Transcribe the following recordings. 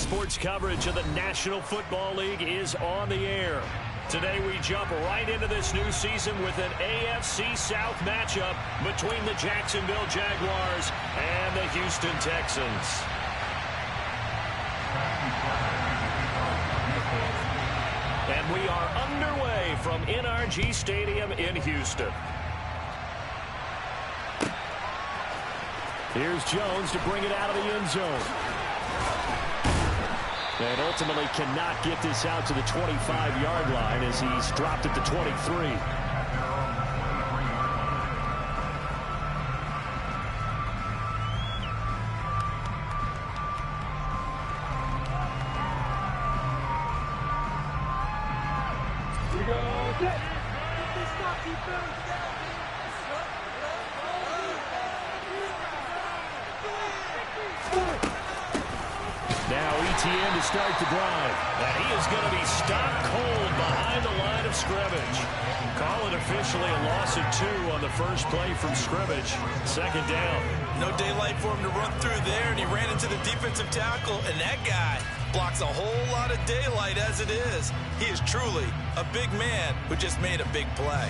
Sports coverage of the National Football League is on the air. Today we jump right into this new season with an AFC South matchup between the Jacksonville Jaguars and the Houston Texans. And we are underway from NRG Stadium in Houston. Here's Jones to bring it out of the end zone. And ultimately cannot get this out to the 25-yard line as he's dropped at the 23. To start the drive, and he is going to be stopped cold behind the line of scrimmage. Call it officially a loss of 2 on the first play from scrimmage. Second down. No daylight for him to run through there, and he ran into the defensive tackle, and that guy blocks a whole lot of daylight as it is. He is truly a big man who just made a big play.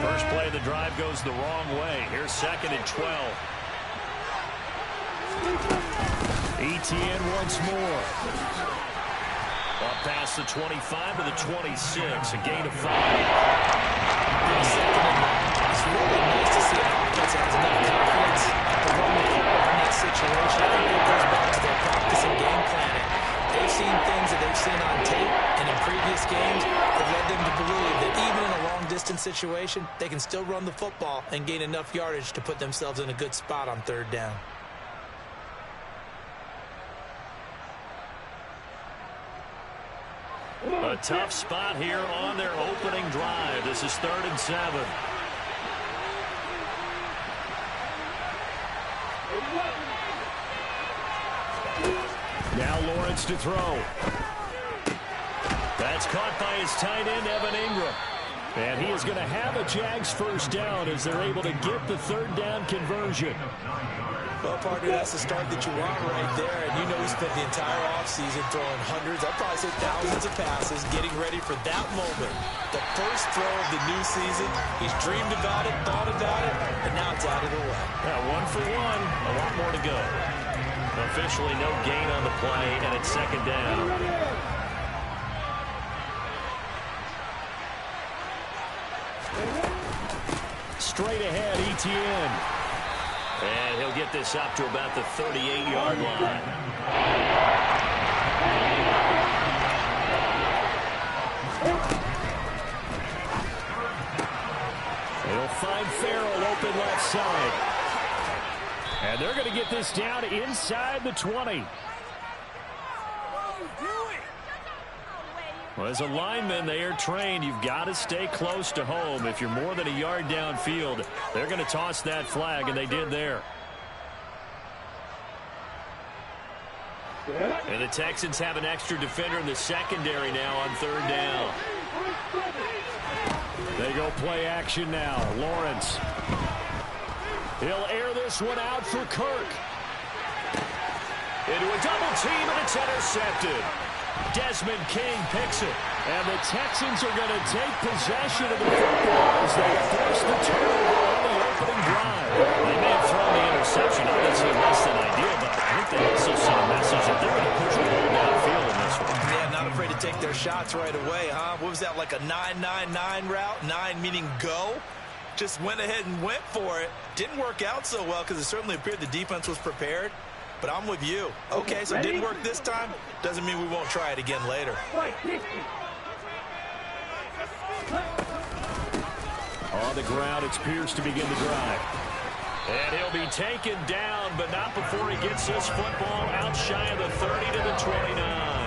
First play of the drive goes the wrong way. Here's 2nd and 12. ETN once more. Up past the 25 to the 26. A gain of 5. It's really nice to see an offense that has enough confidence to run the football in that situation. I think it goes back to their practice and game planning. They've seen things that they've seen on tape and in previous games that led them to believe that even in a long-distance situation, they can still run the football and gain enough yardage to put themselves in a good spot on 3rd down. A tough spot here on their opening drive. This is 3rd and 7. Now Lawrence to throw. That's caught by his tight end, Evan Ingram. And he is going to have a Jags first down as they're able to get the 3rd down conversion. Well, partner, that's the start that you want right there. And you know he spent the entire offseason throwing hundreds, I'd probably say thousands of passes, getting ready for that moment. The first throw of the new season. He's dreamed about it, thought about it, and now it's out of the way. Yeah, 1 for 1. A lot more to go. Officially no gain on the play, and it's 2nd down. Straight ahead, ETN. And he'll get this up to about the 38-yard line. He'll find Farrell open left side. And they're going to get this down inside the 20. Well, as a lineman, they are trained. You've got to stay close to home. If you're more than a yard downfield, they're going to toss that flag, and they did there. And the Texans have an extra defender in the secondary now on 3rd down. They go play action now. Lawrence. He'll air this one out for Kirk. Into a double team, and it's intercepted. Desmond King picks it, and the Texans are going to take possession of the football as they force the turnover on the opening drive. They may have thrown the interception, obviously less than ideal, but I think they also sent a message that they're going to push the ball downfield in this one. Yeah, not afraid to take their shots right away, huh? What was that, like a 9-9-9 route? 9 meaning go? Just went ahead and went for it. Didn't work out so well because it certainly appeared the defense was prepared. But I'm with you. Okay, so it didn't work this time. Doesn't mean we won't try it again later. On the ground, it's Pierce to begin the drive. And he'll be taken down, but not before he gets this football out shy of the 30 to the 29.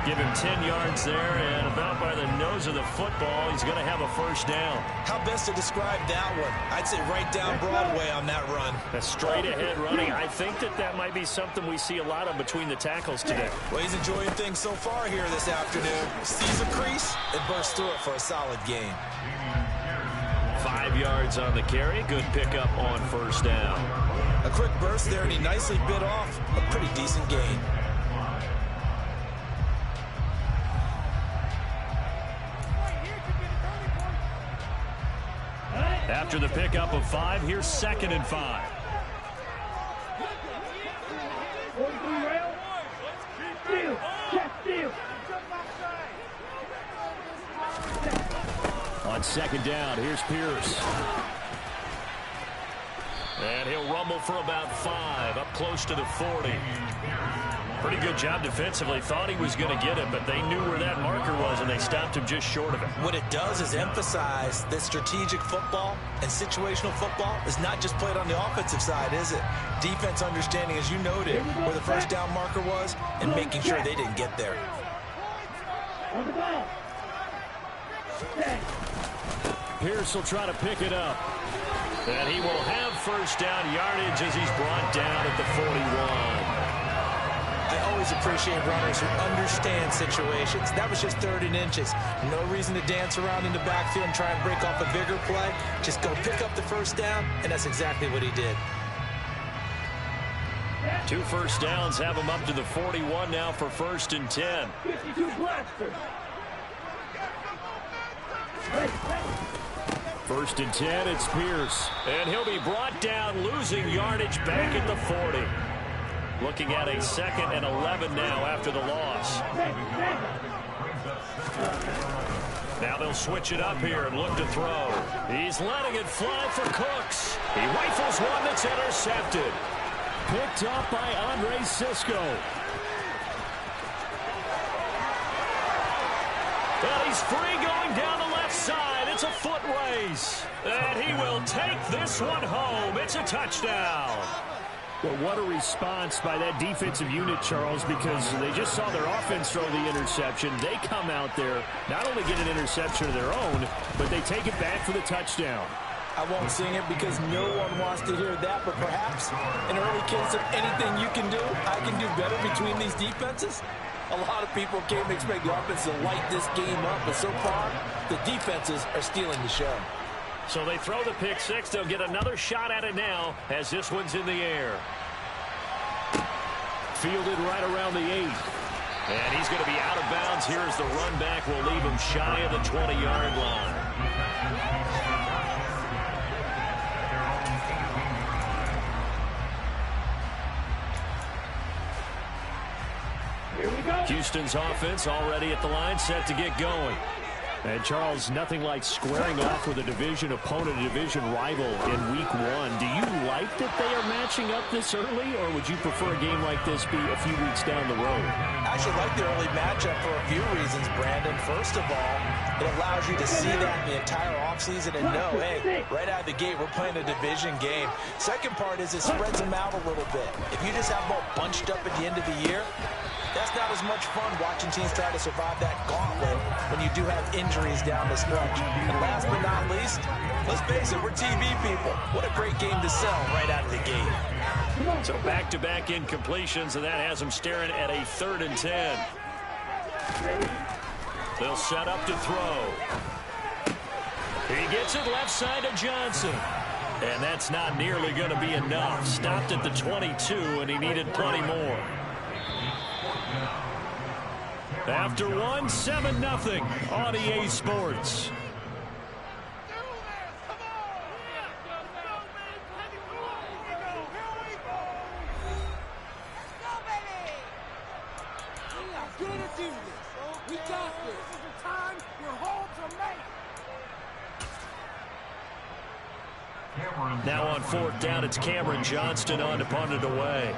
Give him 10 yards there, and about by the nose of the football, he's going to have a first down. How best to describe that one? I'd say right down Broadway on that run. A straight-ahead running. I think that might be something we see a lot of between the tackles today. Well, he's enjoying things so far here this afternoon. Sees a crease and bursts through it for a solid gain. 5 5 yards on the carry. Good pickup on first down. A quick burst there, and he nicely bit off a pretty decent gain. After the pickup of 5, here's 2nd and 5. On 2nd down, here's Pierce. And he'll rumble for about 5, up close to the 40. Pretty good job defensively. Thought he was going to get it, but they knew where that marker was, and they stopped him just short of it. What it does is emphasize that strategic football and situational football is not just played on the offensive side, is it? Defense understanding, as you noted, where the first down marker was and making sure they didn't get there. Pierce will try to pick it up. And he will have first down yardage as he's brought down at the 41. I always appreciate runners who understand situations. That was just 3rd and inches. No reason to dance around in the backfield and try and break off a bigger play. Just go pick up the first down, and that's exactly what he did. 2 first downs have him up to the 41 now for 1st and 10. 1st and 10, it's Pierce. And he'll be brought down, losing yardage back at the 40. Looking at a 2nd and 11 now after the loss. Now they'll switch it up here and look to throw. He's letting it fly for Cooks. He rifles one that's intercepted. Picked up by Andre Sisco. And he's free going down the left side. It's a foot race. And he will take this one home. It's a touchdown. Well, what a response by that defensive unit, Charles, because they just saw their offense throw the interception. They come out there, not only get an interception of their own, but they take it back for the touchdown. I won't sing it because no one wants to hear that, but perhaps an early case of anything you can do, I can do better between these defenses. A lot of people came to expect the offense to light this game up, but so far, the defenses are stealing the show. So they throw the pick six. They'll get another shot at it now as this one's in the air. Fielded right around the 8. And he's going to be out of bounds here as the run back will leave him shy of the 20-yard line. Houston's offense already at the line, set to get going. And, Charles, nothing like squaring off with a division opponent, a division rival in Week 1. Do you like that they are matching up this early, or would you prefer a game like this be a few weeks down the road? I actually like the early matchup for a few reasons, Brandon. First of all, it allows you to see that the entire offseason and know, hey, right out of the gate, we're playing a division game. Second part is it spreads them out a little bit. If you just have them all bunched up at the end of the year, that's not as much fun watching teams try to survive that gauntlet when you do have injuries down the stretch. And last but not least, let's face it, we're TV people. What a great game to sell right out of the gate. So back-to-back incompletions, and that has them staring at a 3rd and 10. They'll set up to throw. He gets it left side to Johnson. And that's not nearly going to be enough. Stopped at the 22, and he needed plenty more. After 1, 7-0 on EA Sports. Now on 4th down, it's Cameron Johnston on to punt it away.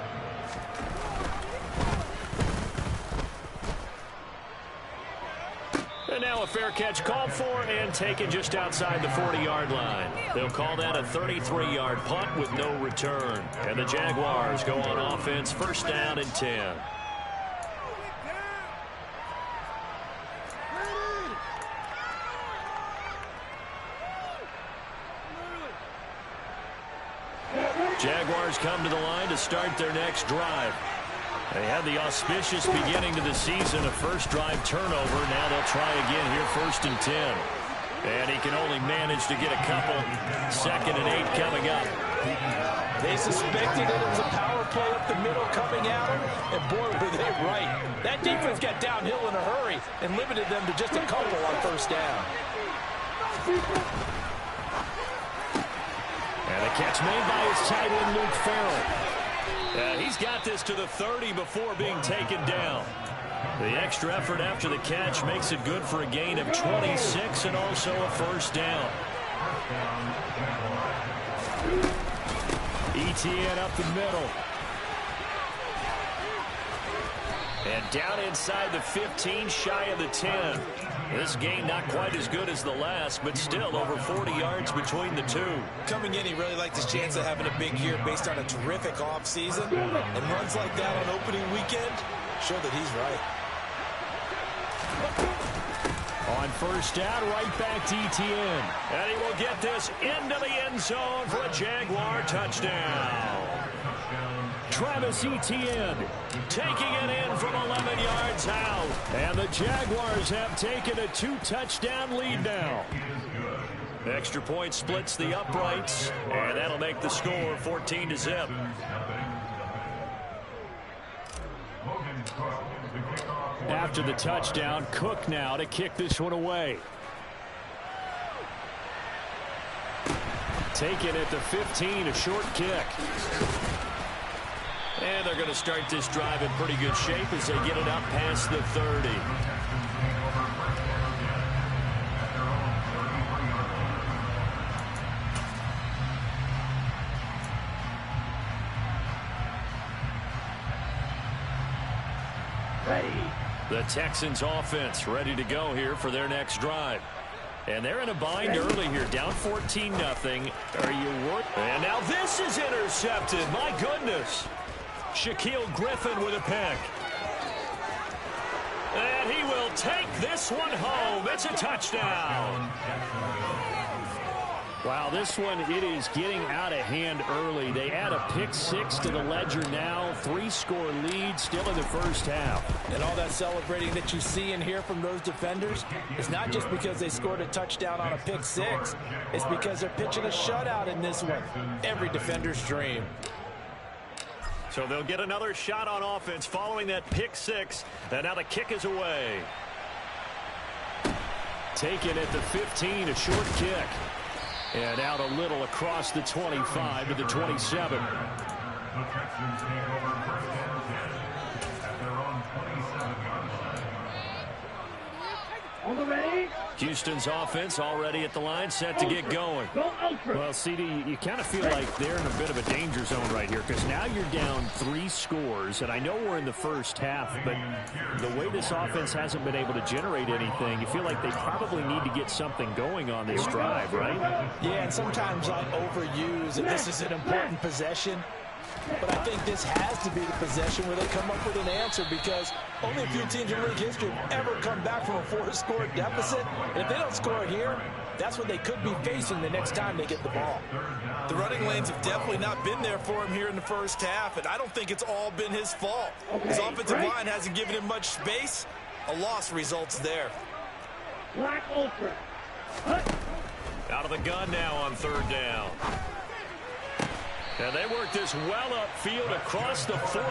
And now a fair catch called for and taken just outside the 40-yard line. They'll call that a 33-yard punt with no return. And the Jaguars go on offense, 1st down and 10. Jaguars come to the line to start their next drive. They had the auspicious beginning to the season, a first drive turnover. Now they'll try again here, 1st and 10. And he can only manage to get a couple. 2nd and 8 coming up. They suspected it was a power play up the middle coming at them, and boy, were they right. That defense got downhill in a hurry and limited them to just a couple on 1st down. And a catch made by his tight end, Luke Farrell. He's got this to the 30 before being taken down. The extra effort after the catch makes it good for a gain of 26 and also a 1st down. Etienne up the middle. And down inside the 15, shy of the 10. This gain not quite as good as the last, but still over 40 yards between the two. Coming in, he really liked his chance of having a big year based on a terrific offseason. And runs like that on opening weekend show that he's right. On 1st down, right back to Etienne. And he will get this into the end zone for a Jaguar touchdown. Travis Etienne taking it in from 11 yards out. And the Jaguars have taken a 2-touchdown lead now. Extra point splits the uprights, and that'll make the score 14-0. After the touchdown, Cook now to kick this one away. Taken at the 15, a short kick. And they're going to start this drive in pretty good shape as they get it up past the 30. The Texans offense ready to go here for their next drive. And they're in a bind early here, down 14-0. Are you worried? And now this is intercepted. My goodness. Shaquille Griffin with a pick. And he will take this one home. It's a touchdown. Wow, this one, it is getting out of hand early. They add a pick 6 to the ledger now. 3-score lead still in the 1st half. And all that celebrating that you see and hear from those defenders, it's not just because they scored a touchdown on a pick 6. It's because they're pitching a shutout in this one. Every defender's dream. So they'll get another shot on offense following that pick 6. And now the kick is away. Taken at the 15, a short kick. And out a little across the 25 to the 27. Houston's offense already at the line, set to get going. Well, CD, you kind of feel like they're in a bit of a danger zone right here because now you're down 3 scores, and I know we're in the 1st half, but the way this offense hasn't been able to generate anything, you feel like they probably need to get something going on this drive, right? Yeah, and sometimes I overuse if this is an important possession. But I think this has to be the possession where they come up with an answer because only a few teams in league history have ever come back from a 4-score deficit. And if they don't score here, that's what they could be facing the next time they get the ball. The running lanes have definitely not been there for him here in the 1st half, and I don't think it's all been his fault. His offensive line hasn't given him much space. A loss results there. Black Ultra. Out of the gun now on 3rd down. And they work this well upfield across the 45.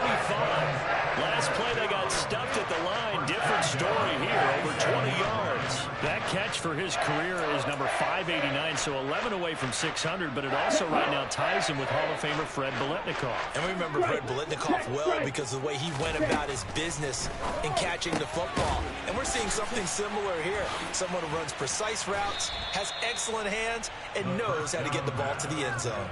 Last play they got stuffed at the line. Different story here, over 20 yards. That catch for his career is number 589, so 11 away from 600, but it also right now ties him with Hall of Famer Fred Biletnikoff. And we remember Fred Biletnikoff well because of the way he went about his business in catching the football. And we're seeing something similar here. Someone who runs precise routes, has excellent hands, and knows how to get the ball to the end zone.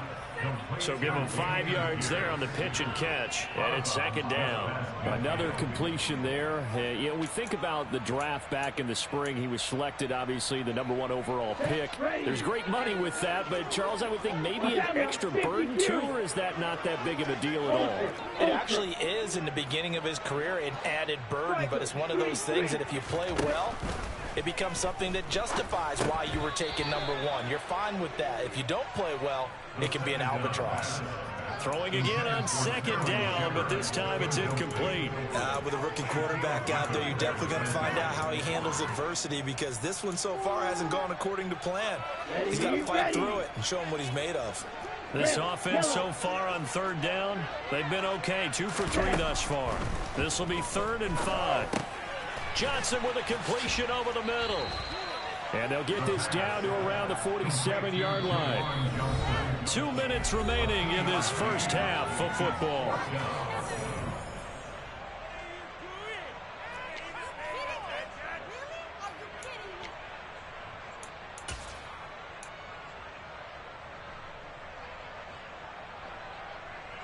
So give him 5 yards there on the pitch and catch, and it's 2nd down. Another completion there. You know, we think about the draft back in the spring. He was selected, obviously, the #1 overall pick. There's great money with that, but, Charles, I would think maybe an extra burden, too, or is that not that big of a deal at all? It actually is in the beginning of his career an added burden, but it's one of those things that if you play well, it becomes something that justifies why you were taken #1. You're fine with that. If you don't play well, it can be an albatross. Throwing again on second down, but this time it's incomplete. With a rookie quarterback out there, you're definitely going to find out how he handles adversity, because this one so far hasn't gone according to plan. He's got to fight through it and show him what he's made of. This offense so far on third down, they've been okay. 2 for 3 thus far. This will be 3rd and 5. Johnson with a completion over the middle. And they'll get this down to around the 47-yard line. 2 minutes remaining in this first half of football.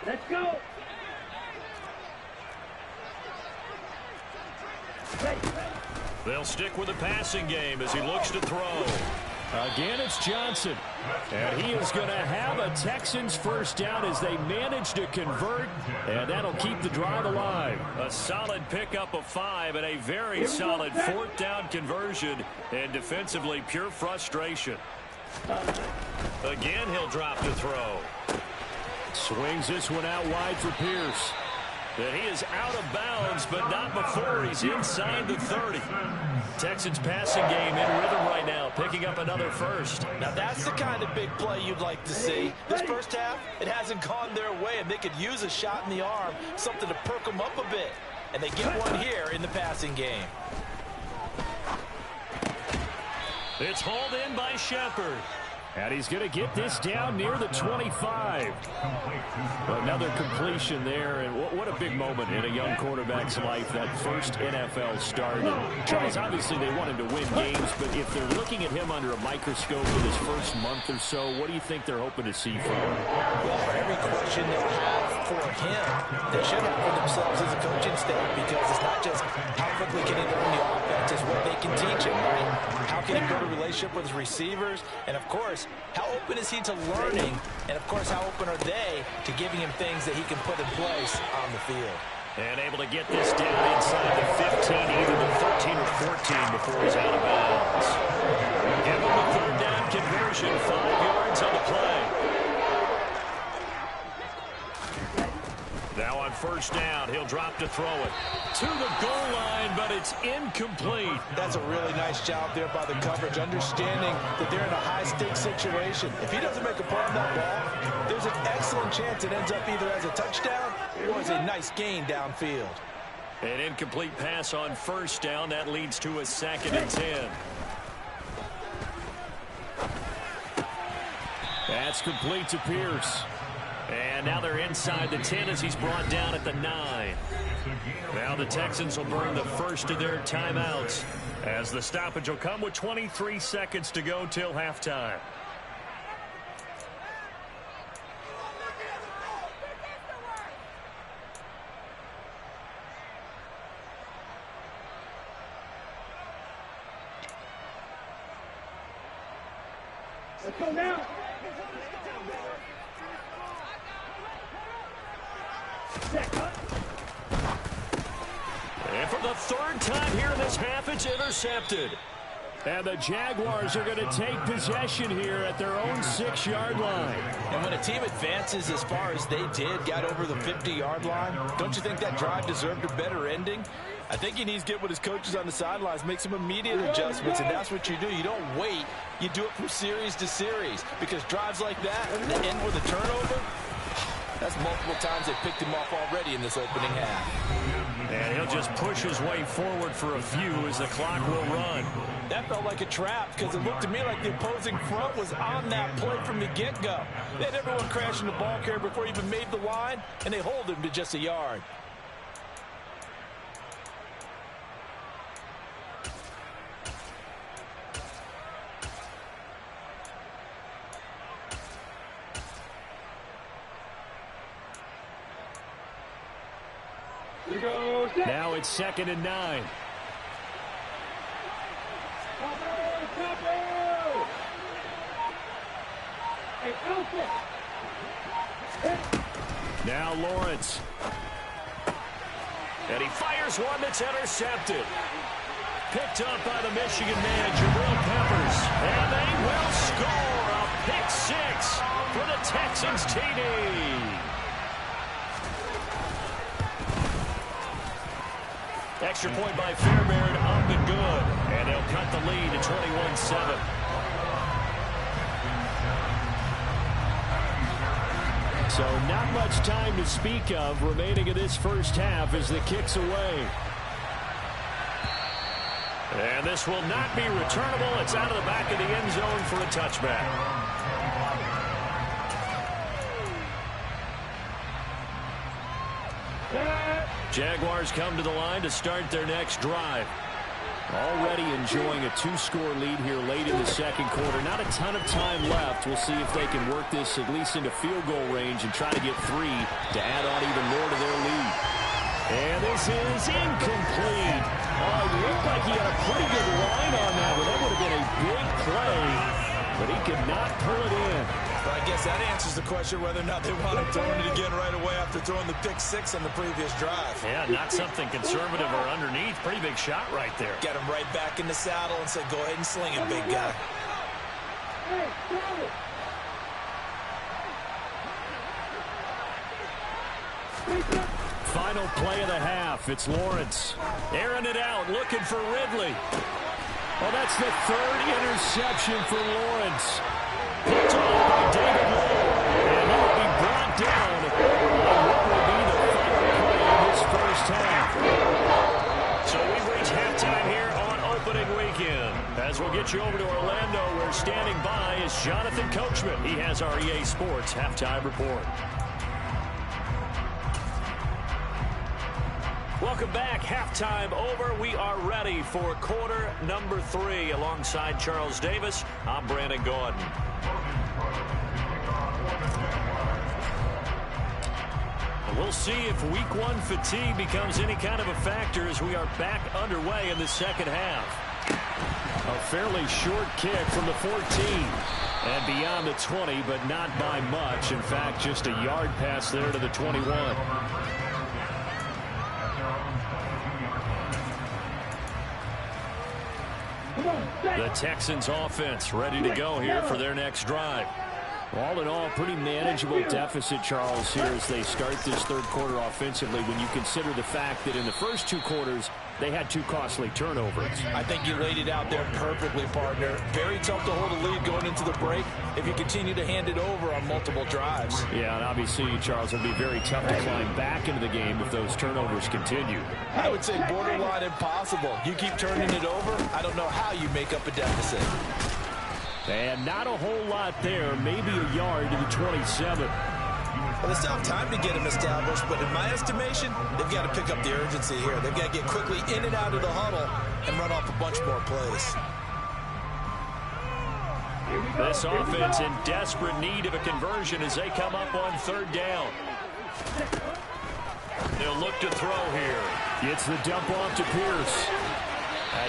Let's go. They'll stick with the passing game as he looks to throw. Again, it's Johnson. And he is going to have a Texans first down as they manage to convert. And that'll keep the drive alive. A solid pickup of 5 and a very solid 4th down conversion. And defensively, pure frustration. Again, he'll drop to throw. Swings this one out wide for Pierce. And he is out of bounds, but not before he's inside the 30. Texans passing game in rhythm right now, picking up another first. Now that's the kind of big play you'd like to see. This first half, it hasn't gone their way, and they could use a shot in the arm, something to perk them up a bit. And they get one here in the passing game. It's hauled in by Shepard. And he's going to get this down near the 25. Another completion there, and what a big moment in a young quarterback's life, that first NFL start. And Charles, obviously they want him to win games, but if they're looking at him under a microscope in his first month or so, what do you think they're hoping to see from him? Well, for every question they'll have for him, they should have for themselves as a coaching staff, because it's not just how quickly can he learn the offense, it's what they can teach him, right? How can he build a relationship with his receivers? And, of course, how open is he to learning? And, of course, how open are they to giving him things that he can put in place on the field? And able to get this down inside the 15, either the 13 or 14 before he's out of bounds. Give him the 3rd down conversion, 5 yards on the play. Now on first down, he'll drop to throw it. To the goal line, but it's incomplete. That's a really nice job there by the coverage, understanding that they're in a high-stakes situation. If he doesn't make a play on that ball, there's an excellent chance it ends up either as a touchdown or as a nice gain downfield. An incomplete pass on first down. That leads to a 2nd and 10. That's complete to Pierce. And now they're inside the 10 as he's brought down at the 9. Now the Texans will burn the first of their timeouts as the stoppage will come with 23 seconds to go till halftime. Let's go now. And for the 3rd time here in this half, it's intercepted. And the Jaguars are going to take possession here at their own 6-yard line. And when a team advances as far as they did, got over the 50-yard line, don't you think that drive deserved a better ending? I think he needs to get with his coaches on the sidelines, make some immediate adjustments, and that's what you do. You don't wait. You do it from series to series, because drives like that that end with a turnover, that's multiple times they picked him off already in this opening half. And he'll just push his way forward for a few as the clock will run. That felt like a trap, because it looked to me like the opposing front was on that play from the get-go. They had everyone crashing the ball carrier before he even made the line, and they hold him to just a yard. Now it's 2nd and 9. Now Lawrence. And he fires one that's intercepted. Picked up by the Michigan man, Jabril Peppers. And they will score a pick 6 for the Texans TD. Extra point by Fairbairn, up and good. And they'll cut the lead to 21-7. So not much time to speak of remaining in this first half as the kick's away. And this will not be returnable. It's out of the back of the end zone for a touchback. Jaguars come to the line to start their next drive. Already enjoying a 2-score lead here late in the second quarter. Not a ton of time left. We'll see if they can work this at least into field goal range and try to get 3 to add on even more to their lead. And this is incomplete. Oh, it looked like he had a pretty good line on that one. That would have been a big play, but he could not pull it in. Well, I guess that answers the question whether or not they want him throwing it again right away after throwing the pick 6 on the previous drive. Yeah, not something conservative or underneath. Pretty big shot right there. Get him right back in the saddle and say, go ahead and sling it, big guy. Final play of the half. It's Lawrence. Airing it out, looking for Ridley. Oh, that's the 3rd interception for Lawrence. Picked off by David Lowe. And he will be brought down on what will be the final play of this first half. So we've reached halftime here on opening weekend. As we'll get you over to Orlando, where standing by is Jonathan Coachman. He has our EA Sports halftime report. Welcome back. Halftime over. We are ready for quarter number 3. Alongside Charles Davis, I'm Brandon Gordon. We'll see if week 1 fatigue becomes any kind of a factor as we are back underway in the second half. A fairly short kick from the 14 and beyond the 20, but not by much. In fact, just a yard pass there to the 21. The Texans offense ready to go here for their next drive. All in all, pretty manageable deficit, Charles, here as they start this third quarter offensively when you consider the fact that in the first 2 quarters, they had 2 costly turnovers. I think you laid it out there perfectly, partner. Very tough to hold a lead going into the break if you continue to hand it over on multiple drives. Yeah, and obviously, Charles, it'll be very tough to climb back into the game if those turnovers continue. I would say borderline impossible. You keep turning it over, I don't know how you make up a deficit. And not a whole lot there, maybe a yard to the 27. Well, they still have time to get him established, but in my estimation, they've got to pick up the urgency here. They've got to get quickly in and out of the huddle and run off a bunch more plays. This offense in desperate need of a conversion as they come up on 3rd down. They'll look to throw here. Gets the dump off to Pierce.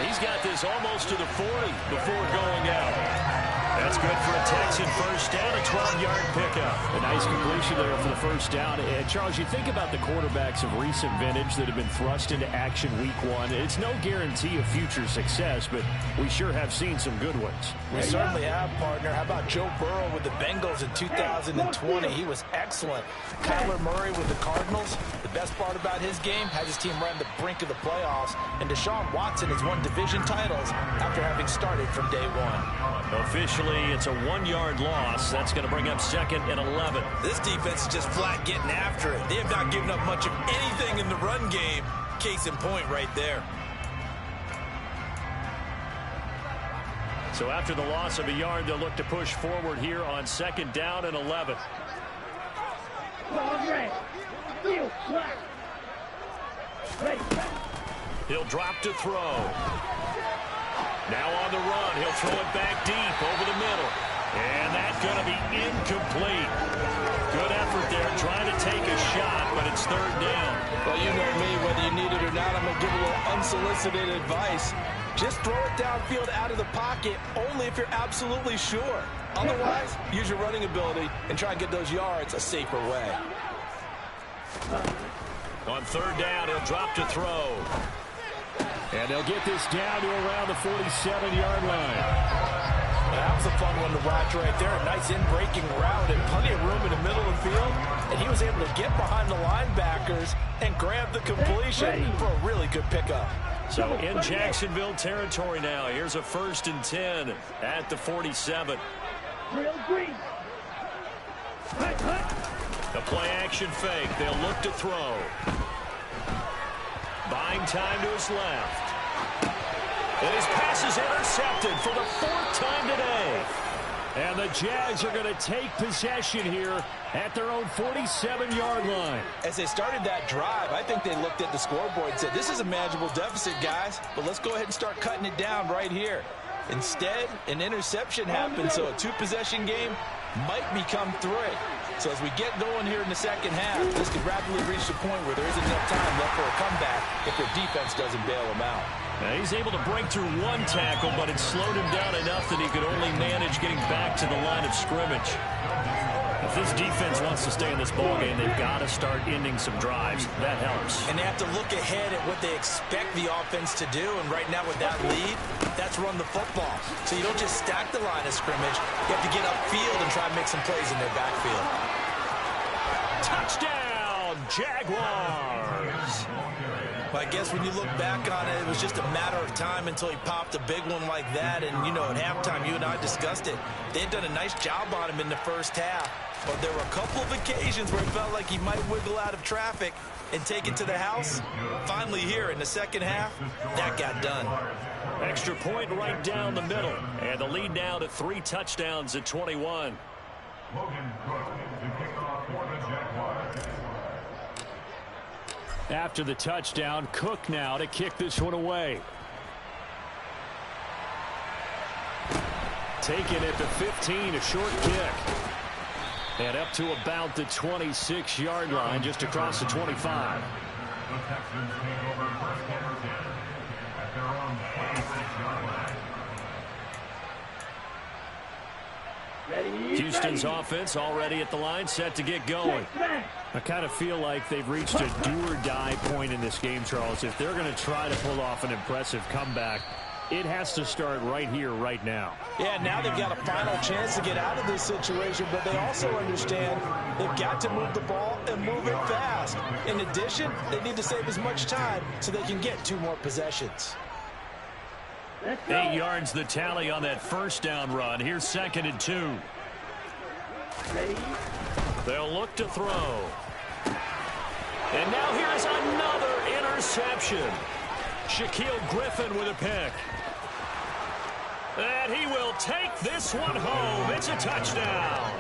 He's got this almost to the 40 before going out. That's good for a Texan first down, a 12-yard pickup. A nice completion there for the first down. And Charles, you think about the quarterbacks of recent vintage that have been thrust into action week 1. It's no guarantee of future success, but we sure have seen some good ones. We certainly have, partner. How about Joe Burrow with the Bengals in 2020? He was excellent. Kyler Murray with the Cardinals. The best part about his game has his team right on the brink of the playoffs. And Deshaun Watson has won division titles after having started from day 1. Officially, it's a 1-yard loss. That's going to bring up 2nd and 11. This defense is just flat getting after it. They have not given up much of anything in the run game. Case in point right there. So after the loss of a yard, they'll look to push forward here on 2nd down and 11. He'll drop to throw. Now on the run, he'll throw it back deep over the middle. And that's going to be incomplete. Good effort there, trying to take a shot, but it's 3rd down. Well, you know me, whether you need it or not, I'm going to give a little unsolicited advice. Just throw it downfield out of the pocket, only if you're absolutely sure. Otherwise, use your running ability and try and get those yards a safer way. On 3rd down, he'll drop to throw. And they'll get this down to around the 47-yard line. That was a fun one to watch right there. A nice in-breaking route and plenty of room in the middle of the field. And he was was able to get behind the linebackers and grab the completion for a really good pickup. So in Jacksonville territory now. Here's a 1st and 10 at the 47. The play action fake. They'll look to throw. Buying time to his left. And his pass is intercepted for the 4th time today. And the Jags are going to take possession here at their own 47-yard line. As they started that drive, I think they looked at the scoreboard and said, this is a manageable deficit, guys, but let's go ahead and start cutting it down right here. Instead, an interception happened, so a 2-possession game might become 3. So as we get going here in the second half, this could rapidly reach the point where there isn't enough time left for a comeback if their defense doesn't bail them out. Now he's able to break through 1 tackle, but it slowed him down enough that he could only manage getting back to the line of scrimmage. If this defense wants to stay in this ballgame, they've got to start ending some drives. That helps. And they have to look ahead at what they expect the offense to do. And right now with that lead, that's run the football. So you don't just stack the line of scrimmage. You have to get upfield and try to make some plays in their backfield. Touchdown, Jaguars! Well, I guess when you look back on it, it was just a matter of time until he popped a big one like that. And, you know, at halftime, you and I discussed it. They had done a nice job on him in the first half. But there were a couple of occasions where it felt like he might wiggle out of traffic and take it to the house. Finally here in the second half, that got done. Extra point right down the middle. And the lead now to 3 touchdowns at 21. After the touchdown, Cook now to kick this one away. Taken at the 15, a short kick. And up to about the 26-yard line, just across the 25. Houston's offense already at the line, set to get going. I kind of feel like they've reached a do-or-die point in this game, Charles. If they're going to try to pull off an impressive comeback, it has to start right here, right now. Yeah, now they've got a final chance to get out of this situation, but they also understand they've got to move the ball and move it fast. In addition, they need to save as much time so they can get 2 more possessions. 8 yards the tally on that first down run. Here's 2nd and 2. They'll look to throw. And now here's another interception. Shaquille Griffin with a pick. And he will take this one home. It's a touchdown.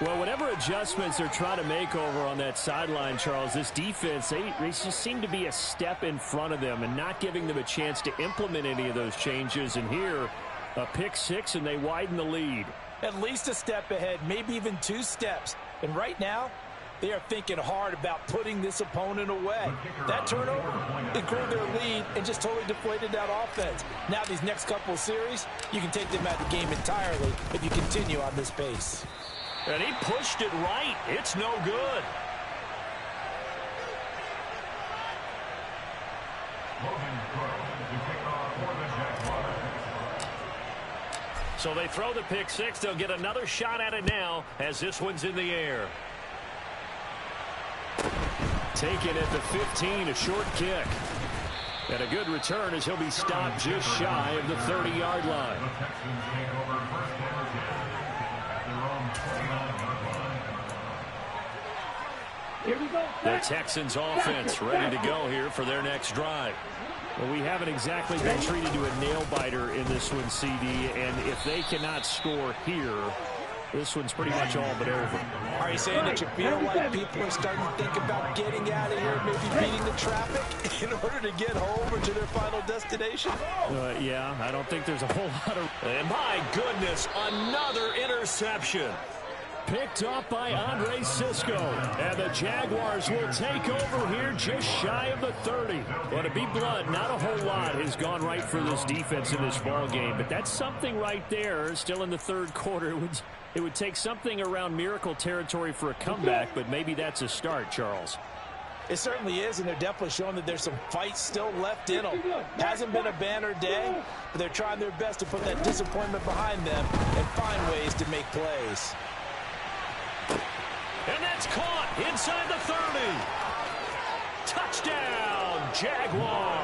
Well, whatever adjustments they're trying to make over on that sideline, Charles, this defense, they just seem to be a step in front of them and not giving them a chance to implement any of those changes. And here, a pick 6, and they widen the lead. At least a step ahead, maybe even 2 steps. And right now, they are thinking hard about putting this opponent away. That turnover, it grew their lead and just totally deflated that offense. Now these next couple of series, you can take them out of the game entirely if you continue on this pace. And he pushed it right. It's no good. So they throw the pick 6. They'll get another shot at it now as this one's in the air. Taken at the 15, a short kick. And a good return as he'll be stopped just shy of the 30-yard line. Here we go. The Texans offense ready to go here for their next drive. Well, we haven't exactly been treated to a nail-biter in this one, CD, and if they cannot score here, this one's pretty much all but over. Are you saying that you feel like people are starting to think about getting out of here, maybe beating the traffic in order to get home or to their final destination? Yeah, I don't think there's a whole lot of... And my goodness, another interception. Picked up by Andre Sisco. And the Jaguars will take over here just shy of the 30. Well, to be blunt, not a whole lot has gone right for this defense in this ball game. But that's something right there. Still in the 3rd quarter. It would take something around miracle territory for a comeback, but maybe that's a start, Charles. It certainly is, and they're definitely showing that there's some fight still left in them. Hasn't been a banner day, but they're trying their best to put that disappointment behind them and find ways to make plays. And that's caught. Inside the 30. Touchdown, Jaguars.